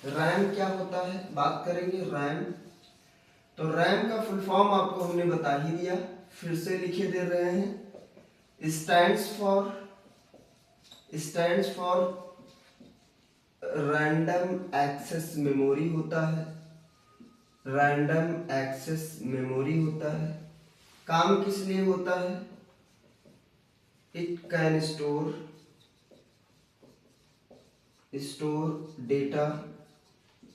RAM क्या होता है, बात करेंगे रैम। तो रैम का फुल फॉर्म आपको हमने बता ही दिया, फिर से लिखे दे रहे हैं। Stands for random access memory होता है। रैंडम एक्सेस मेमोरी होता है। काम किस लिए होता है? It can store data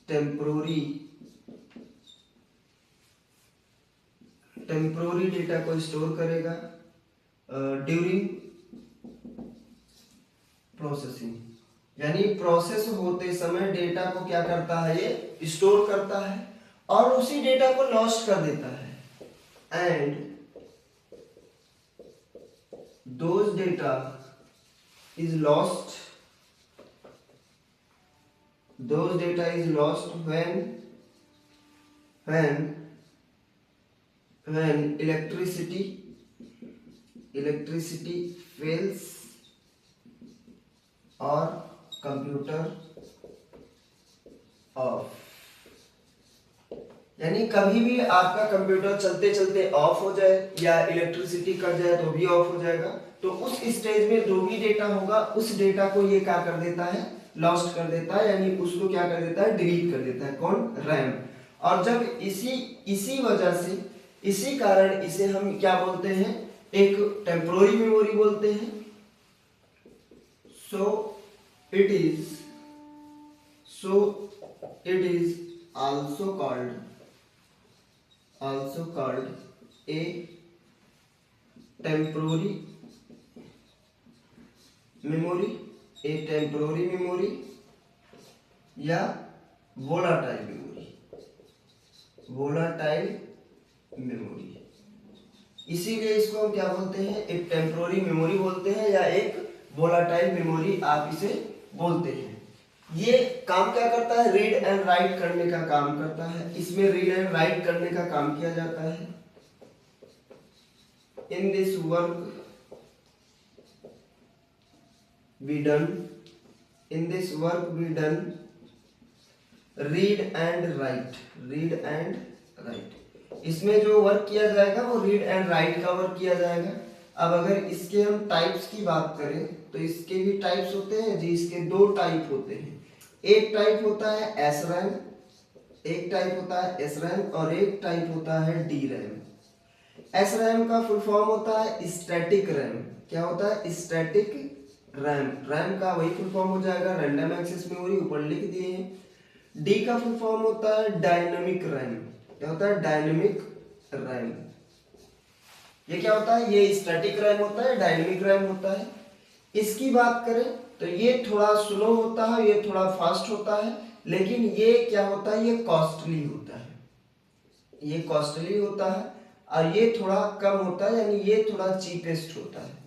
temporary data को स्टोर करेगा ड्यूरिंग प्रोसेसिंग, यानी प्रोसेस होते समय डेटा को क्या करता है, ये स्टोर करता है और उसी डेटा को लॉस्ट कर देता है। And those data is lost when electricity fails or computer of, यानी कभी भी आपका कंप्यूटर चलते चलते ऑफ हो जाए या इलेक्ट्रिसिटी कट जाए तो भी ऑफ हो जाएगा, तो उस स्टेज में जो भी डेटा होगा उस डेटा को ये क्या कर देता है, लॉस्ट कर देता है, यानी उसको क्या कर देता है, डिलीट कर देता है। कौन? रैम। और जब इसी वजह से, इसी कारण इसे हम क्या बोलते हैं, एक टेम्पोररी मेमोरी बोलते हैं। So it is also called a temporary memory या volatile memory। इसीलिए इसको हम क्या बोलते हैं, एक टेम्पोररी मेमोरी बोलते हैं या एक वोलाटाइल मेमोरी आप इसे बोलते हैं। ये काम क्या करता है, रीड एंड राइट करने का काम करता है। इसमें रीड एंड राइट करने का काम किया जाता है। In this work be done read and right. इसमें जो वर्क किया जाएगा वो रीड एंड राइट का वर्क किया जाएगा। अब अगर इसके हम टाइप्स की बात करें तो इसके भी टाइप्स होते हैं जी। इसके दो टाइप होते हैं, एक टाइप होता है SRAM, और एक टाइप होता है DRAM। SRAM का फुल फॉर्म होता है स्टैटिक रैम। क्या होता है? Static RAM. रैम का वही फुल फॉर्म हो जाएगा रैंडम एक्सेस मेमोरी, ऊपर लिख दिए हैं। डी का फुल फॉर्म होता है डायनेमिक रैम। क्या होता है? Dynamic RAM. ये क्या होता है? ये स्टैटिक रैम होता है, डायनेमिक रैम होता है। इसकी बात करें तो ये थोड़ा स्लो होता है, ये थोड़ा फास्ट होता है, लेकिन ये क्या होता है, ये कॉस्टली होता है। और ये थोड़ा कम होता है, यानी ये थोड़ा चीपेस्ट होता है।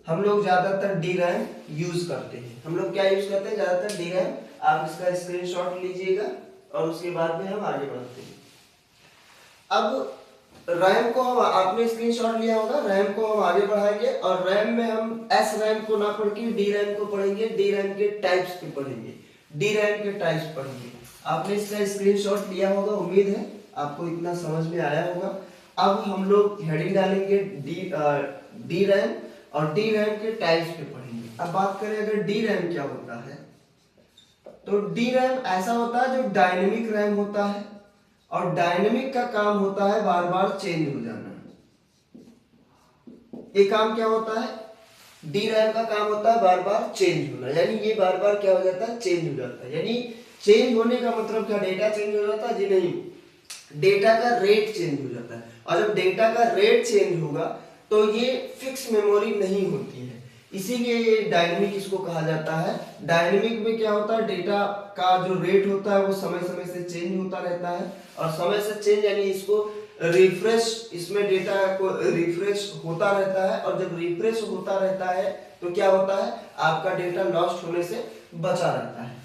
हम लोग ज्यादातर DRAM यूज करते हैं। हम लोग क्या यूज करते हैं? ज्यादातर DRAM। आप इसका स्क्रीनशॉट लीजिएगा और उसके बाद में हम आगे बढ़ते हैं। अब रैम को हम, आपने स्क्रीनशॉट लिया होगा, रैम को हम आगे बढ़ाएंगे और रैम में हम SRAM को ना पढ़ के DRAM को पढ़ेंगे, DRAM के टाइप्स पे पढ़ेंगे, DRAM के टाइप्स पढ़ेंगे। आपने इसका स्क्रीनशॉट लिया होगा, उम्मीद है आपको इतना समझ में आया होगा। अब हम लोग हेडिंग डालेंगे DRAM और DRAM के टाइप्स पे पढ़ेंगे। अब बात करें अगर DRAM क्या होता है, तो DRAM ऐसा होता है जो डायनेमिक रैम होता है, और डायनेमिक का काम होता है बार बार चेंज हो जाना। ये काम क्या होता है? DRAM का काम होता है बार बार चेंज होना, यानी ये बार बार क्या हो जाता है? चेंज हो जाता है। यानी चेंज होने का मतलब क्या? डेटा चेंज हो जाता है जी? नहीं, डेटा का रेट चेंज हो जाता है। और जब डेटा का रेट चेंज होगा तो ये फिक्स मेमोरी नहीं होती है, इसीलिए ये डायनेमिक इसको कहा जाता है। डायनेमिक में क्या होता है? डेटा का जो रेट होता है वो समय समय से चेंज होता रहता है, और समय से चेंज यानी इसको रिफ्रेश, इसमें डेटा को रिफ्रेश होता रहता है, और जब रिफ्रेश होता रहता है तो क्या होता है? आपका डेटा लॉस्ट होने से बचा रहता है।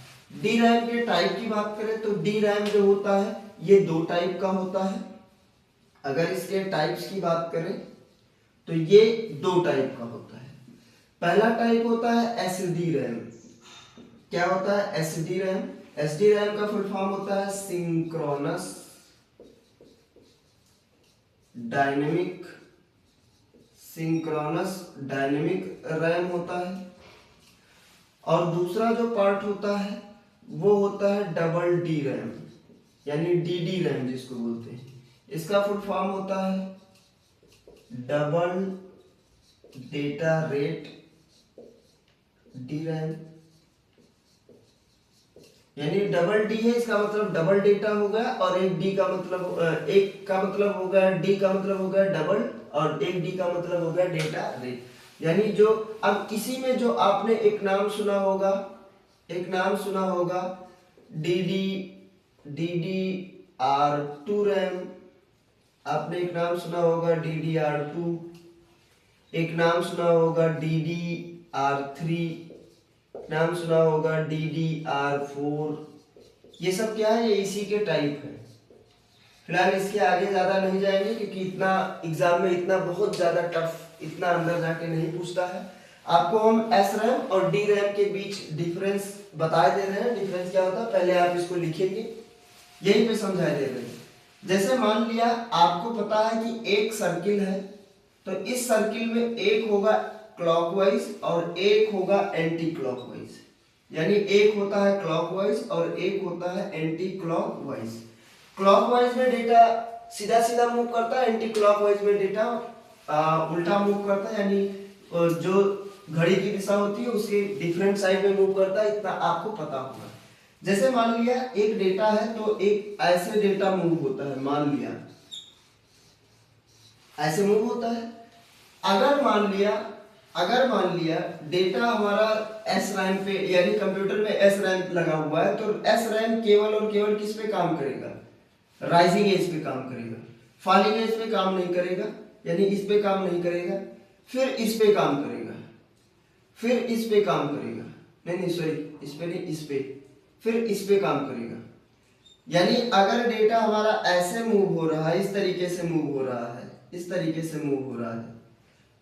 DRAM के टाइप की बात करें तो DRAM जो होता है ये दो टाइप का होता है। अगर इसके टाइप्स की बात करें तो ये दो टाइप का होता है। पहला टाइप होता है SDRAM। क्या होता है एसडी रैम। एसडी रैम का फुल फॉर्म होता है सिंक्रोनस डायनेमिक रैम होता है। और दूसरा जो पार्ट होता है वो होता है डबल डी रैम, यानी डीडी रैम जिसको बोलते हैं। इसका फुल फॉर्म होता है double data rate D RAM, यानी डबल डी है इसका मतलब डबल डेटा हो गया, और एक डी का मतलब एक का मतलब हो गया डी का मतलब हो गया डबल, और एक डी का मतलब हो गया डेटा रेट। यानी जो अब इसी में जो आपने एक नाम सुना होगा DDR2 रैम, आपने एक नाम सुना होगा DDR2, एक नाम सुना होगा DDR3, नाम सुना होगा DDR4। ये सब क्या है, ये इसी के टाइप है। फिलहाल इसके आगे ज्यादा नहीं जाएंगे क्योंकि इतना एग्जाम में इतना बहुत ज्यादा टफ, इतना अंदर जाके नहीं पूछता है। आपको हम एस रैम और डी रैम के बीच डिफरेंस बता दे रहे हैं। डिफरेंस क्या होता है पहले आप इसको लिखेंगे, यहीं पे समझा दे रहे हैं। जैसे मान लिया आपको पता है कि एक सर्किल है, तो इस सर्किल में एक होगा क्लॉकवाइज और एक होगा एंटी क्लॉकवाइज, यानी एक होता है क्लॉकवाइज और एक होता है एंटी क्लॉकवाइज। क्लॉकवाइज में डेटा सीधा सीधा मूव करता है, एंटी क्लॉकवाइज में डेटा उल्टा मूव करता है, यानी जो घड़ी की दिशा होती है उसके डिफरेंट साइड में मूव करता है। इतना आपको पता होगा। जैसे मान लिया एक डेटा है तो एक ऐसे डेटा मूव होता है, मान लिया ऐसे मूव होता है। अगर मान लिया डेटा हमारा एस रैम पे, यानी कंप्यूटर में एस रैम लगा हुआ है, तो एस रैम केवल और केवल किस पे काम करेगा, राइजिंग एज पे काम करेगा, फॉलिंग एज पे काम नहीं करेगा, यानी इस पे काम नहीं करेगा, फिर इस पे काम करेगा, फिर इस पे काम करेगा, नहीं सॉरी इस पे नहीं, इस पे, फिर इस पे काम करेगा। यानी अगर डेटा हमारा ऐसे मूव हो रहा है, इस तरीके से मूव हो रहा है, इस तरीके से मूव हो रहा है,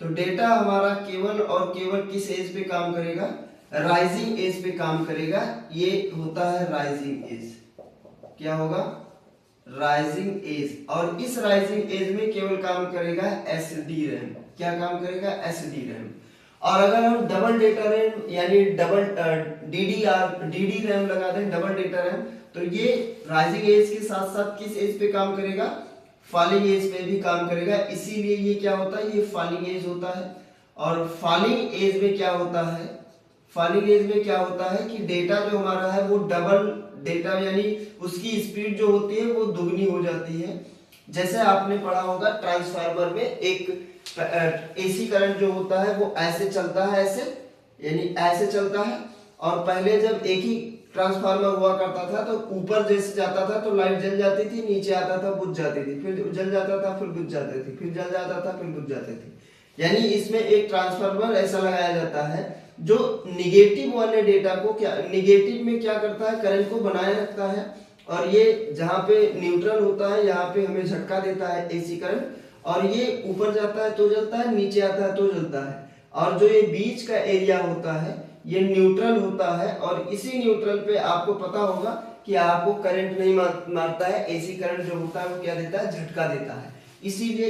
तो डेटा हमारा केवल और केवल किस एज पे काम करेगा, राइजिंग एज पे काम करेगा। ये होता है राइजिंग एज। क्या होगा, राइजिंग एज। और इस राइजिंग एज में केवल काम करेगा एसडी रैम। क्या काम करेगा, एसडी रैम। और अगर हम डबल डेटा रैम यानी डबल डीडी रैम लगा दें, डबल डेटा रैम, तो ये राइजिंग एज के साथ साथ किस एज पे काम करेगा, फॉलिंग एज पे भी काम करेगा। इसीलिए ये क्या होता है, ये फॉलिंग एज होता है। और फॉलिंग एज में क्या होता है, फॉलिंग एज में क्या होता है कि डेटा जो हमारा है वो डबल डेटा, यानी उसकी स्पीड जो होती है वो दुगनी हो जाती है। जैसे आपने पढ़ा होगा ट्रांसफार्मर में एक एसी करंट जो होता है वो ऐसे चलता है, ऐसे यानी ऐसे चलता है। और पहले जब एक ही ट्रांसफार्मर हुआ करता था तो ऊपर जैसे जाता था तो लाइट जल जाती थी, नीचे आता था बुझ जाती थी, फिर जल जाता था फिर बुझ जाती थी, फिर जल जाता था फिर बुझ जाती थी। यानी इसमें एक ट्रांसफार्मर ऐसा लगाया जाता है जो निगेटिव वाले डेटा को क्या, निगेटिव में क्या करता है, करंट को बनाए रखता है। और ये जहाँ पे न्यूट्रल होता है यहाँ पे हमें झटका देता है एसी करंट, और ये ऊपर जाता है तो जलता है, नीचे आता है तो जलता है। और जो ये बीच का एरिया होता है ये न्यूट्रल होता है, और इसी न्यूट्रल पे आपको पता होगा कि आपको करंट नहीं मारता है, एसी करंट जो होता है वो क्या देता है, झटका देता है। इसीलिए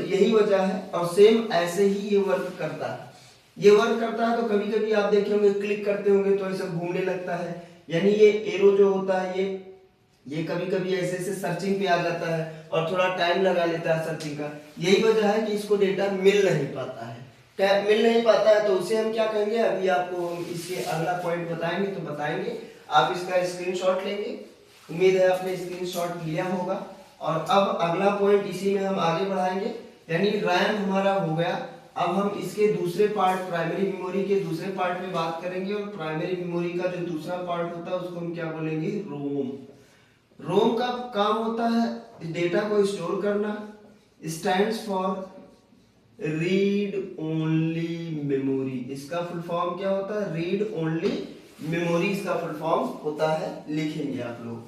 यही वजह है। और सेम ऐसे ही ये वर्क करता है। ये वर्क करता है तो कभी कभी आप देखे होंगे क्लिक करते होंगे तो ऐसा घूमने लगता है, यानी ये एरो जो होता है ये कभी कभी ऐसे ऐसे सर्चिंग पे आ जाता है और थोड़ा टाइम लगा लेता है सर्चिंग का। यही वजह है कि इसको डेटा मिल नहीं पाता है। मिल नहीं पाता है तो उसे हम क्या कहेंगे, अभी आपको हम इसके अगला पॉइंट बताएंगे तो बताएंगे। आप इसका स्क्रीनशॉट लेंगे, उम्मीद है आपने स्क्रीनशॉट लिया होगा। और अब अगला पॉइंट इसी में हम आगे बढ़ाएंगे, यानी रैम हमारा हो गया। अब हम इसके दूसरे पार्ट, प्राइमरी मेमोरी के दूसरे पार्ट में बात करेंगे। और प्राइमरी मेमोरी का जो दूसरा पार्ट होता है उसको हम क्या बोलेंगे, रोम। रोम का काम होता है डेटा को स्टोर करना, stands for read only memory. इसका फुल फॉर्म क्या होता है, रीड ओनली मेमोरी इसका फुल फॉर्म होता है। लिखेंगे आप लोग।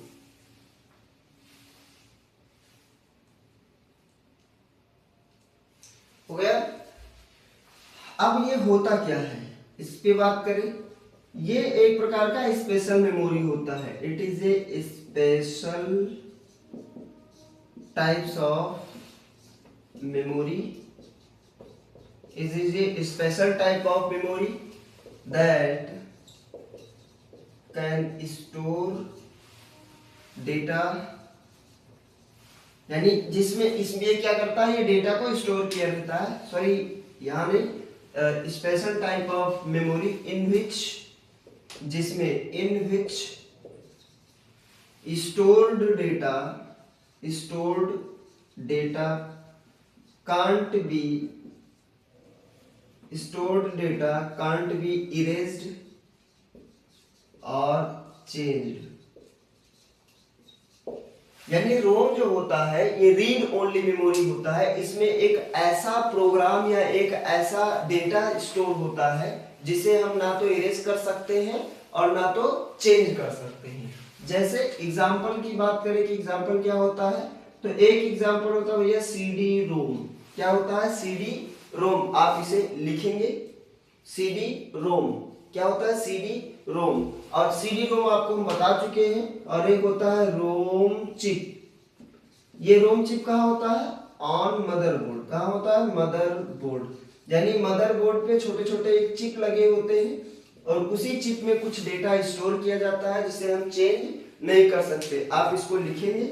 हो गया। अब ये होता क्या है इस पे बात करें। ये एक प्रकार का स्पेशल मेमोरी होता है। It is a special types of memory, it is a special type of memory that can store data, यानी जिसमें इसमें क्या करता है, ये डेटा को स्टोर किया रहता है। सॉरी, यहाँ में special type of memory in which, जिसमें in which stored data can't be erased और चेंज्ड। यानी रोम जो होता है ये रीड ओनली मेमोरी होता है। इसमें एक ऐसा प्रोग्राम या एक ऐसा डेटा स्टोर होता है जिसे हम ना तो इरेज कर सकते हैं और ना तो चेंज कर सकते हैं। जैसे एग्जांपल की बात करें कि एग्जांपल क्या होता है, तो एक एग्जांपल होता है भैया CD रोम। क्या होता है? CD रोम। आप इसे लिखेंगे CD रोम। क्या होता है? CD रोम। और CD रोम आपको हम बता चुके हैं। और एक होता है रोम चिप। ये रोम चिप कहाँ होता है? On motherboard. कहाँ होता है? मदरबोर्ड। यानी मदरबोर्ड पे छोटे छोटे एक चिप लगे होते हैं और उसी चिप में कुछ डेटा स्टोर किया जाता है जिसे हम चेंज नहीं कर सकते। आप इसको लिखेंगे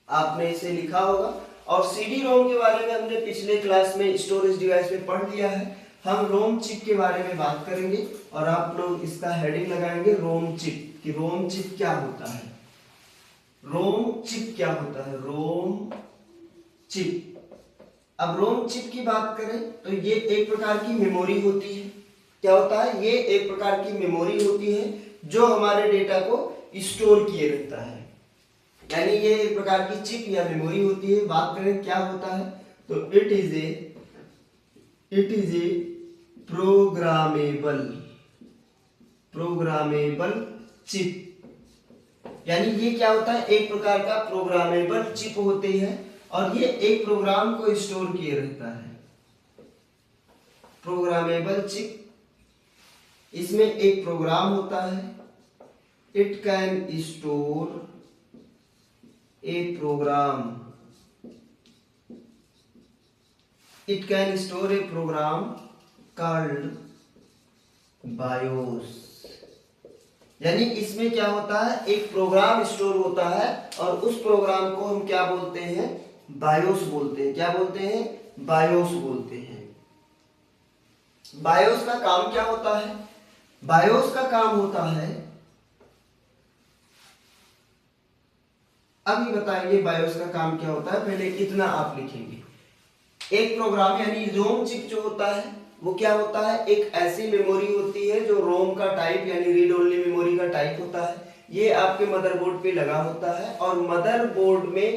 आपने इसे लिखा होगा। और CD रोम के बारे में हमने पिछले क्लास में स्टोरेज डिवाइस में पढ़ लिया है। हम रोम चिप के बारे में बात करेंगे और आप लोग इसका हेडिंग लगाएंगे रोम चिप, कि रोम चिप क्या होता है। रोम चिप क्या होता है? ROM chip. अब रोम चिप की बात करें तो ये एक प्रकार की मेमोरी होती है। क्या होता है? ये एक प्रकार की मेमोरी होती है जो हमारे डेटा को स्टोर किए रहता है। यानी ये एक प्रकार की चिप या मेमोरी होती है। बात करें क्या होता है, तो it is a programmable chip. यानी ये क्या होता है? एक प्रकार का प्रोग्रामेबल चिप होती है और ये एक प्रोग्राम को स्टोर किए रहता है। प्रोग्रामेबल चिप, इसमें एक प्रोग्राम होता है। It can store a program, it can store a program called BIOS। यानी इसमें क्या होता है? एक प्रोग्राम स्टोर होता है और उस प्रोग्राम को हम क्या बोलते हैं? बायोस बोलते हैं। क्या बोलते हैं? बायोस बोलते हैं। बायोस का काम क्या होता है? बायोस का काम होता है, अभी बताएंगे बायोस का काम क्या होता है। पहले इतना आप लिखेंगे। एक प्रोग्राम यानी रोम चिप जो होता है वो क्या होता है? एक ऐसी मेमोरी होती है जो रोम का टाइप यानी रीड ओनली मेमोरी का टाइप होता है। ये आपके मदरबोर्ड पे लगा होता है और मदरबोर्ड में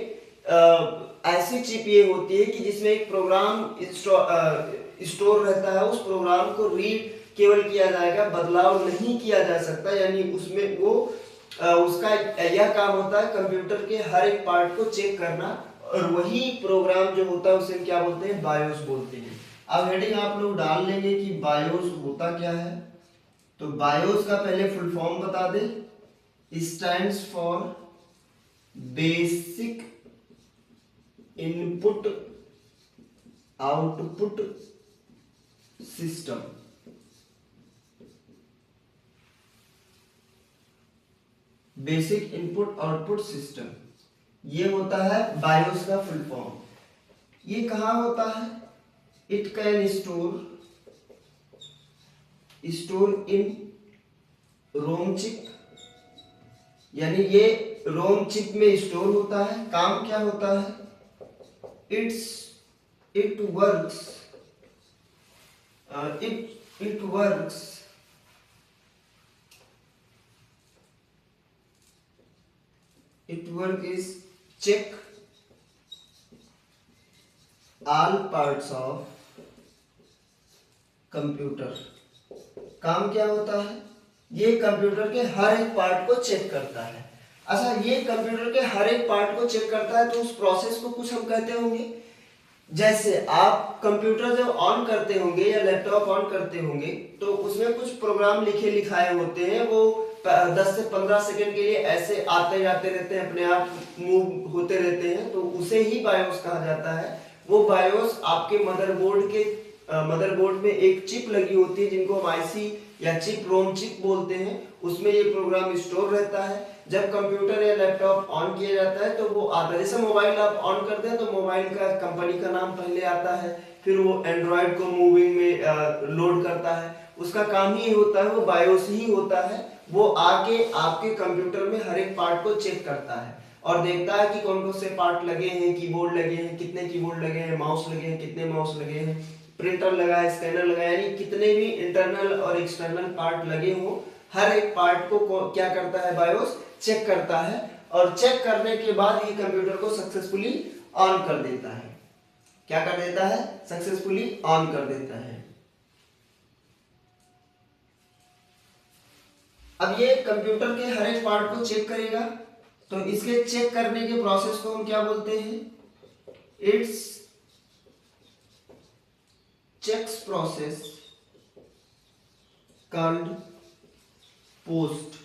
ऐसी चिप ये होती है कि जिसमें एक प्रोग्राम स्टोर रहता है। उस प्रोग्राम को रीड केवल किया जाएगा, बदलाव नहीं किया जा सकता। यानी उसमें वो उसका यह काम होता है कंप्यूटर के हर एक पार्ट को चेक करना, और वही प्रोग्राम जो होता है उसे क्या बोलते हैं? बायोस बोलते हैं। अब हेडिंग आप लोग डाल लेंगे कि बायोस होता क्या है। तो बायोस का पहले फुल फॉर्म बता दे। Stands for basic input output system. Basic input output system, ये होता है बायोस का फुल फॉर्म। ये कहाँ होता है? It can store in ROM chip. यानी ये रोम चिप में स्टोर होता है। काम क्या होता है? It works It work is check all parts of computer। काम क्या होता है? ये कंप्यूटर के हर एक पार्ट को चेक करता है। अच्छा, ये कंप्यूटर के हर एक पार्ट को चेक करता है तो उस प्रोसेस को कुछ हम कहते होंगे। जैसे आप कंप्यूटर जब ऑन करते होंगे या लैपटॉप ऑन करते होंगे तो उसमें कुछ प्रोग्राम लिखाए होते हैं, वो 10 से 15 सेकंड के लिए ऐसे आते जाते रहते हैं, अपने आप मूव होते रहते हैं, तो उसे ही बायोस कहा जाता है। वो बायोस आपके मदरबोर्ड में एक चिप लगी होती है जिनको हम आईसी या चिप रोम चिप बोलते हैं, उसमें ये प्रोग्राम स्टोर रहता है। जब कंप्यूटर या लैपटॉप ऑन किया जाता है तो वो आता है, जैसे मोबाइल आप ऑन करते हैं तो मोबाइल का कंपनी का नाम पहले आता है, फिर वो एंड्रॉइड को मूविंग में लोड करता है, उसका काम ही होता है, वो बायोस ही होता है। वो आके आपके कंप्यूटर में हर एक पार्ट को चेक करता है और देखता है कि कौन कौन से पार्ट लगे हैं, कीबोर्ड लगे हैं, कितने कीबोर्ड लगे हैं, माउस लगे हैं, कितने माउस लगे हैं, प्रिंटर लगा है, स्कैनर लगा है, यानी कितने भी इंटरनल और एक्सटर्नल पार्ट लगे हो, हर एक पार्ट को क्या करता है बायोस चेक करता है, और चेक करने के बाद ही कंप्यूटर को सक्सेसफुली ऑन कर देता है। क्या कर देता है? सक्सेसफुली ऑन कर देता है। अब ये कंप्यूटर के हर एक पार्ट को चेक करेगा, तो इसके चेक करने के प्रोसेस को हम क्या बोलते हैं? It's checks process called POST.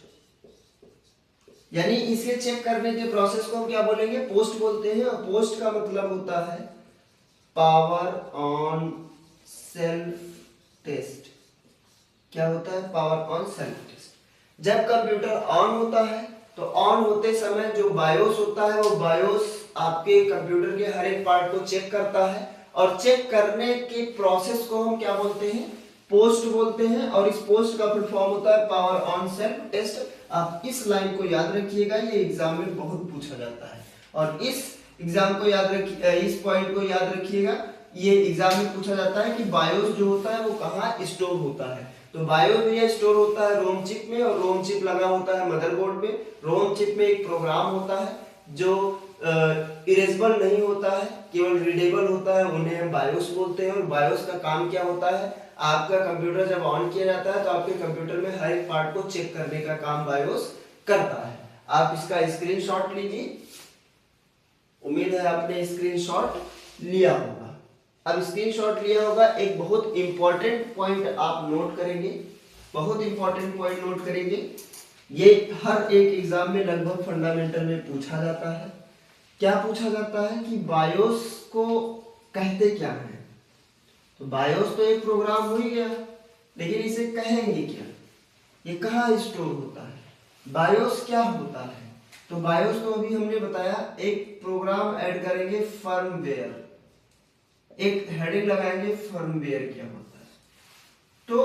यानी इसे चेक करने के प्रोसेस को हम क्या बोलेंगे? पोस्ट बोलते हैं। और पोस्ट का मतलब होता है पावर ऑन सेल्फ टेस्ट। क्या होता है? Power on self test. जब कंप्यूटर ऑन होता है तो ऑन होते समय जो बायोस होता है वो बायोस आपके कंप्यूटर के हर एक पार्ट को चेक करता है, और चेक करने के प्रोसेस को हम क्या बोलते हैं? पोस्ट बोलते हैं। और इस पोस्ट का फुल फॉर्म होता है पावर ऑन सेल्फ टेस्ट। आप इस लाइन को याद रखिएगा, ये एग्जाम में बहुत पूछा जाता है, और इस एग्जाम को याद रखिए, इस पॉइंट को याद रखिएगा, ये एग्जाम में पूछा जाता है कि बायोस जो होता है वो कहाँ स्टोर होता है। तो बायोस में स्टोर होता है रोम चिप में, और रोम चिप लगा होता है मदरबोर्ड में। रोम चिप में एक प्रोग्राम होता है जो इरेजेबल नहीं होता है, केवल रीडेबल होता है, उन्हें हम बायोस बोलते हैं। और बायोस का काम क्या होता है? आपका कंप्यूटर जब ऑन किया जाता है तो आपके कंप्यूटर में हर एक पार्ट को चेक करने का काम बायोस करता है। आप इसका स्क्रीनशॉट लीजिए, उम्मीद है आपने स्क्रीनशॉट लिया होगा। अब स्क्रीनशॉट लिया होगा, एक बहुत इंपॉर्टेंट पॉइंट आप नोट करेंगे, बहुत इंपॉर्टेंट पॉइंट नोट करेंगे। ये हर एक एग्जाम में लगभग फंडामेंटल में पूछा जाता है। क्या पूछा जाता है कि बायोस को कहते क्या है? तो बायोस तो एक प्रोग्राम हो ही गया, लेकिन इसे कहेंगे क्या? ये कहाँ स्टोर होता है? बायोस क्या होता है? तो बायोस तो अभी हमने बताया, एक प्रोग्राम ऐड करेंगे फर्मवेयर, एक हेडिंग लगाएंगे फर्मवेयर क्या होता है। तो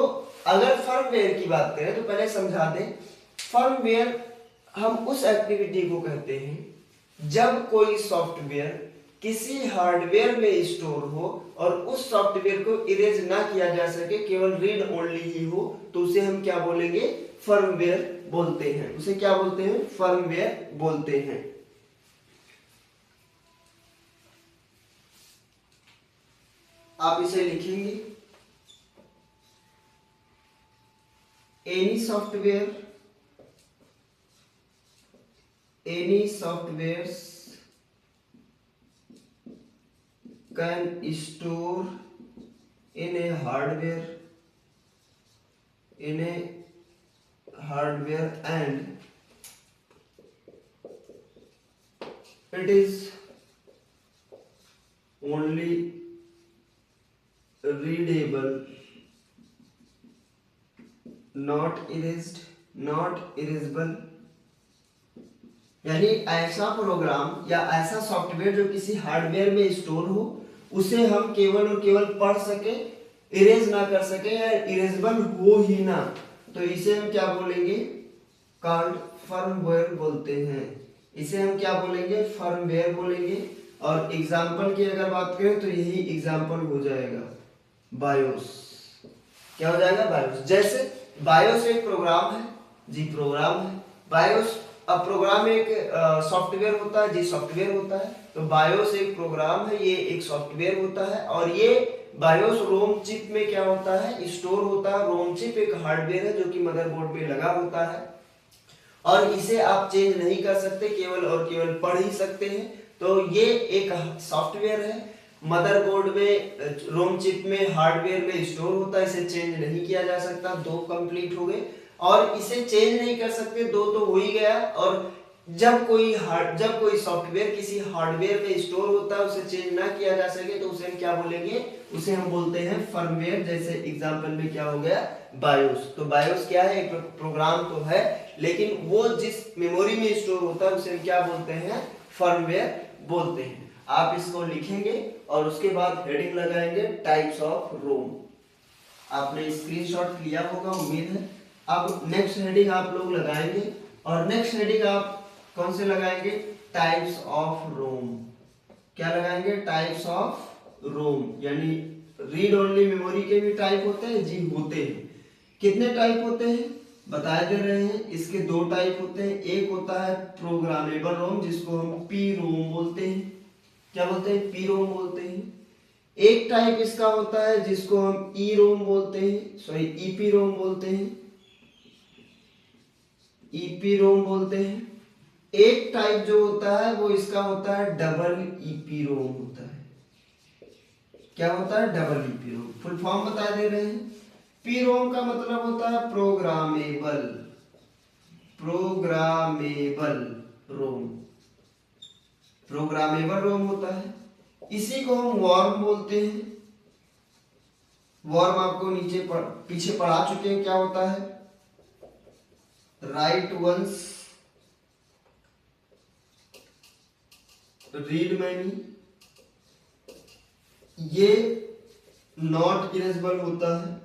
अगर फर्मवेयर की बात करें तो पहले समझा दें, फर्मवेयर हम उस एक्टिविटी को कहते हैं जब कोई सॉफ्टवेयर किसी हार्डवेयर में स्टोर हो और उस सॉफ्टवेयर को इरेज ना किया जा सके, केवल रीड ओनली ही हो, तो उसे हम क्या बोलेंगे? फर्मवेयर बोलते हैं। उसे क्या बोलते हैं? फर्मवेयर बोलते हैं। आप इसे लिखेंगे, any software can store in a hardware and it is only readable, not erasable। यानी ऐसा प्रोग्राम या ऐसा सॉफ्टवेयर जो किसी हार्डवेयर में स्टोर हो, उसे हम केवल और केवल पढ़ सके, इरेज ना कर सके या इरेजेबल हो ही ना, तो इसे हम क्या बोलेंगे? कॉल्ड फर्मवेयर बोलते हैं। इसे हम क्या बोलेंगे? फर्मवेयर बोलेंगे। और एग्जाम्पल की अगर बात करें तो यही एग्जाम्पल हो जाएगा बायोस। क्या हो जाएगा? बायोस। जैसे बायोस एक प्रोग्राम है जी, प्रोग्राम है। बायोस अब प्रोग्राम एक सॉफ्टवेयर होता है जी, सॉफ्टवेयर होता है। तो बायोस एक प्रोग्राम है, ये एक सॉफ्टवेयर होता है, और ये बायोस रोम चिप में क्या होता है? स्टोर होता है। रोम चिप एक हार्डवेयर है जो कि मदरबोर्ड में लगा होता है, और इसे आप चेंज नहीं कर सकते, केवल और केवल पढ़ ही सकते हैं। तो ये एक सॉफ्टवेयर है। मदरबोर्ड में, रोम चिप में, हार्डवेयर में स्टोर होता है, इसे चेंज नहीं किया जा सकता। दो कंप्लीट हो गए। और इसे चेंज नहीं कर सकते, दो तो हो ही गया। और जब कोई सॉफ्टवेयर किसी हार्डवेयर में स्टोर होता है, उसे चेंज ना किया जा सके, तो उसे हम क्या बोलेंगे? उसे हम बोलते हैं फर्मवेयर। जैसे एग्जांपल में क्या हो गया? बायोस। तो बायोस क्या है? एक प्रोग्राम तो है, लेकिन वो जिस मेमोरी में स्टोर होता है उसे हम क्या बोलते हैं? फर्मवेयर बोलते हैं। आप इसको लिखेंगे और उसके बाद हेडिंग लगाएंगे टाइप्स ऑफ रोम। आपने स्क्रीनशॉट लिया होगा उम्मीद है। अब नेक्स्ट हेडिंग आप लोग लगाएंगे, और नेक्स्ट हेडिंग आप कौन से लगाएंगे? Types of ROM. क्या लगाएंगे? Types of ROM. यानी रीड ओनली मेमोरी के भी टाइप होते हैं जी, होते हैं। कितने टाइप होते हैं बता दे रहे हैं। इसके दो टाइप होते हैं। एक होता है प्रोग्रामेबल रोम, जिसको हम पी रोम बोलते हैं। क्या बोलते हैं? पी रोम बोलते हैं। एक टाइप इसका होता है जिसको हम ई रोम बोलते हैं, सॉरी ईपी रोम बोलते हैं, ईपी रोम बोलते हैं। एक टाइप जो होता है वो इसका होता है डबल ईपी रोम होता है। क्या होता है? डबल ईपी रोम। फुल फॉर्म बता दे रहे हैं। पी रोम का मतलब होता है प्रोग्रामेबल, प्रोग्रामेबल रोम, प्रोग्रामेबल रोम होता है। इसी को हम वॉर्म बोलते हैं। वॉर्म आपको पीछे पढ़ा चुके हैं। क्या होता है? Write once, read many. ये नॉट इरेजेबल होता है,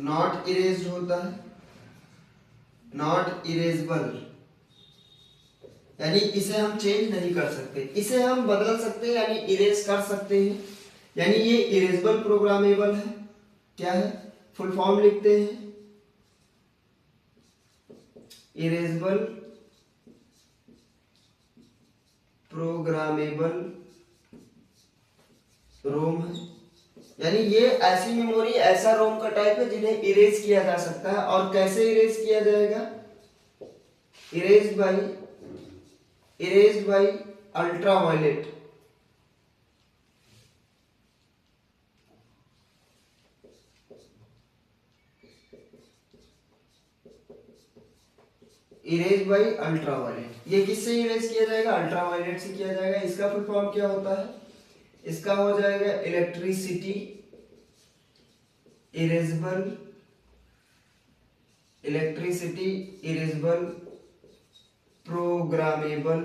नॉट इरेज्ड होता है, नॉट इरेजेबल, यानी इसे हम चेंज नहीं कर सकते। इसे हम बदल सकते हैं, यानी इरेज कर सकते हैं, यानी ये इरेजेबल प्रोग्रामेबल है। क्या है? फुल फॉर्म लिखते हैं। इरेजेबल प्रोग्रामेबल रोम है, यानी ये ऐसी मेमोरी, ऐसा रोम का टाइप है जिन्हें इरेज किया जा सकता है। और कैसे इरेज किया जाएगा? Erased by ultraviolet. Erase by ultraviolet. ये किससे इरेज किया जाएगा? अल्ट्रावायलेट से किया जाएगा। इसका फुल फॉर्म क्या होता है? इसका हो जाएगा electricity erasable, electricity erasable programmable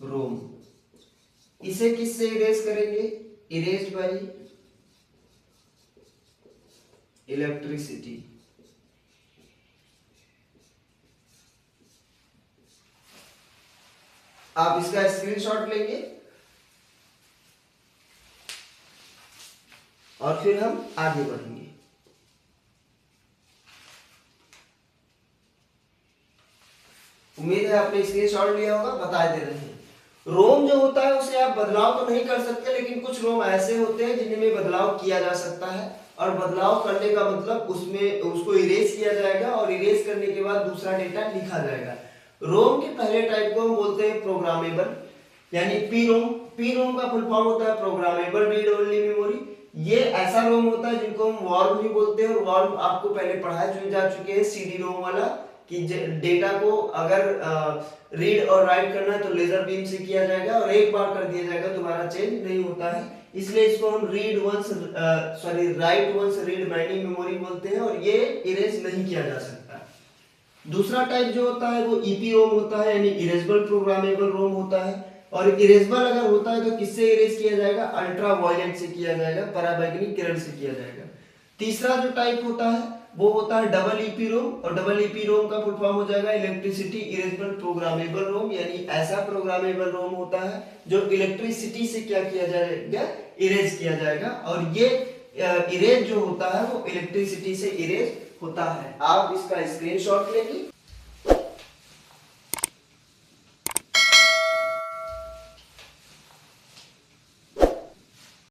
रोम। इसे किससे इरेज करेंगे? Erased bye electricity. आप इसका स्क्रीनशॉट लेंगे और फिर हम आगे बढ़ेंगे। उम्मीद है आपने स्क्रीनशॉट लिया होगा। बता दे रहे हैं, रोम जो होता है उसे आप बदलाव तो नहीं कर सकते, लेकिन कुछ रोम ऐसे होते हैं जिनमें बदलाव किया जा सकता है। और बदलाव करने का मतलब उसमें उसको इरेज किया जाएगा, और इरेज करने के बाद दूसरा डेटा लिखा जाएगा। रोम के पहले टाइप को हम बोलते हैं प्रोग्रामेबल, यानी पी रोम। पी रोम का फुल फॉर्म होता है प्रोग्रामेबल रीड ओनली मेमोरी। ये ऐसा रोम होता है जिनको हम वॉर्म भी बोलते हैं। और वॉर्म आपको पहले पढ़ाए जा चुके हैं, सीडी रोम वाला, कि डेटा को अगर रीड और राइट करना है तो लेजर बीम से किया जाएगा, और एक बार कर दिया जाएगा, दोबारा चेंज नहीं होता है। इसलिए इसको हम write once read many memory बोलते हैं, और ये इरेज नहीं किया जा सकता। दूसरा टाइप जो होता है वो ईपी रोम होता है, यानी इरेजेबल प्रोग्रामेबल रोम होता है। और इरेजेबल अगर होता है तो किससे इरेज किया जाएगा? अल्ट्रा वायलेट से किया जाएगा, पराबैंगनी किरण से किया जाएगा। तीसरा जो टाइप होता है वो होता है डबल ईपी रोम, और डबल ईपी रोम का फुल फॉर्म हो जाएगा इलेक्ट्रिसिटी इरेजेबल प्रोग्रामेबल रोम, यानी ऐसा प्रोग्रामेबल रोम होता है जो इलेक्ट्रिसिटी से क्या किया जाएगा? इरेज किया जाएगा। और ये इरेज जो होता है वो इलेक्ट्रिसिटी से इरेज होता है। आप इसका स्क्रीनशॉट लेंगे